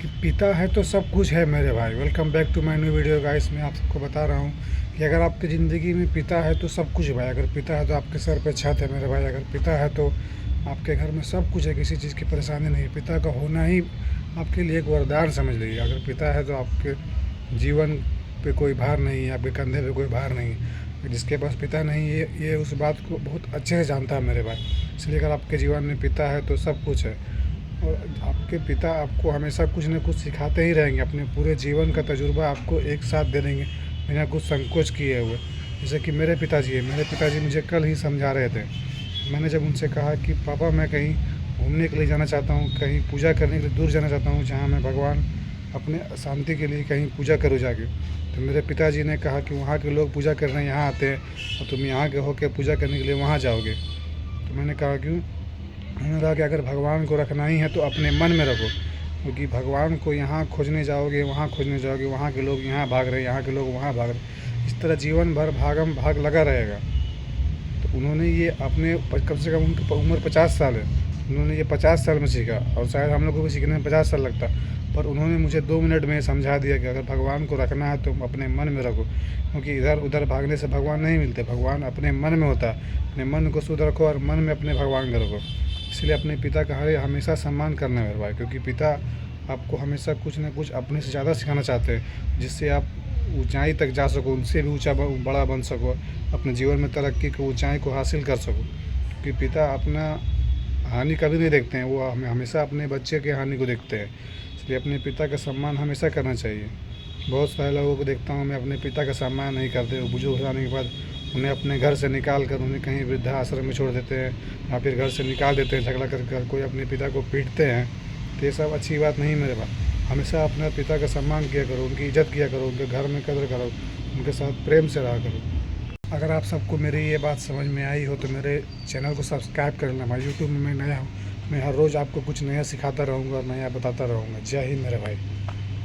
कि पिता है तो सब कुछ है मेरे भाई। Welcome back to my new video guys. मैं आप सबको बता रहा हूँ कि अगर आपकी ज़िंदगी में पिता है तो सब कुछ है भाई। अगर पिता है तो आपके सर पे छत है मेरे भाई। अगर पिता है तो आपके घर में सब कुछ है, किसी चीज़ की परेशानी नहीं है। पिता का होना ही आपके लिए एक वरदान समझ लीजिए। अगर पिता है तो आपके जीवन पे कोई भार नहीं है, आपके कंधे पे कोई भार नहीं है। जिसके पास पिता नहीं है ये उस बात को बहुत अच्छे से जानता है मेरे भाई। इसलिए अगर आपके जीवन में पिता है तो सब कुछ है। और आपके पिता आपको हमेशा कुछ न कुछ सिखाते ही रहेंगे। अपने पूरे जीवन का तजुर्बा आपको एक साथ दे देंगे बिना कुछ संकोच किए हुए। जैसे कि मेरे पिताजी है, मेरे पिताजी मुझे कल ही समझा रहे थे। मैंने जब उनसे कहा कि पापा मैं कहीं घूमने के लिए जाना चाहता हूँ, कहीं पूजा करने के लिए दूर जाना चाहता हूँ, जहाँ मैं भगवान अपने शांति के लिए कहीं पूजा करूँ जाके। तो मेरे पिताजी ने कहा कि वहाँ के लोग पूजा करने यहाँ आते हैं और तुम यहाँ के होकर पूजा करने के लिए वहाँ जाओगे। तो मैंने कहा क्यों? उन्होंने कहा कि अगर भगवान को रखना ही है तो अपने मन में रखो, क्योंकि भगवान को यहाँ खोजने जाओगे, वहाँ खोजने जाओगे, वहाँ के लोग यहाँ भाग रहे, यहाँ के लोग वहाँ भाग रहे, इस तरह जीवन भर भागम भाग लगा रहेगा। तो उन्होंने ये अपने कम से कम उनकी उम्र 50 साल है, उन्होंने ये 50 साल में सीखा। और शायद हम लोग को भी सीखने में 50 साल लगता, पर उन्होंने मुझे 2 मिनट में समझा दिया कि अगर भगवान को रखना है तो अपने मन में रखो, क्योंकि इधर उधर भागने से भगवान नहीं मिलते। भगवान अपने मन में होता है। अपने मन को शुद्ध रखो और मन में अपने भगवान को रखो। इसलिए अपने पिता का हमेशा सम्मान करना है मेरे भाई, क्योंकि पिता आपको हमेशा कुछ ना कुछ अपने से ज़्यादा सिखाना चाहते हैं, जिससे आप ऊंचाई तक जा सको, उनसे भी ऊंचा बड़ा बन सको, अपने जीवन में तरक्की को ऊंचाई को हासिल कर सको। क्योंकि पिता अपना हानि कभी नहीं देखते हैं, वो हमें हमेशा अपने बच्चे के हानि को देखते हैं। इसलिए अपने पिता का सम्मान हमेशा करना चाहिए। बहुत सारे लोगों को देखता हूँ मैं अपने पिता का सम्मान नहीं करते। वो बुजुर्ग हो जाने के बाद उन्हें अपने घर से निकाल कर उन्हें कहीं वृद्धाश्रम में छोड़ देते हैं, या फिर घर से निकाल देते हैं झगड़ा कर कोई अपने पिता को पीटते हैं। तो ये सब अच्छी बात नहीं मेरे भाई। हमेशा अपने पिता का सम्मान किया करो, उनकी इज़्ज़त किया करो, उनके घर में कदर करो, उनके साथ प्रेम से रहा करो। अगर आप सबको मेरी ये बात समझ में आई हो तो मेरे चैनल को सब्सक्राइब कर लेना भाई। यूट्यूब में मैं नया हूँ, मैं हर रोज़ आपको कुछ नया सिखाता रहूँगा और नया बताता रहूँगा। जय हिंद मेरे भाई।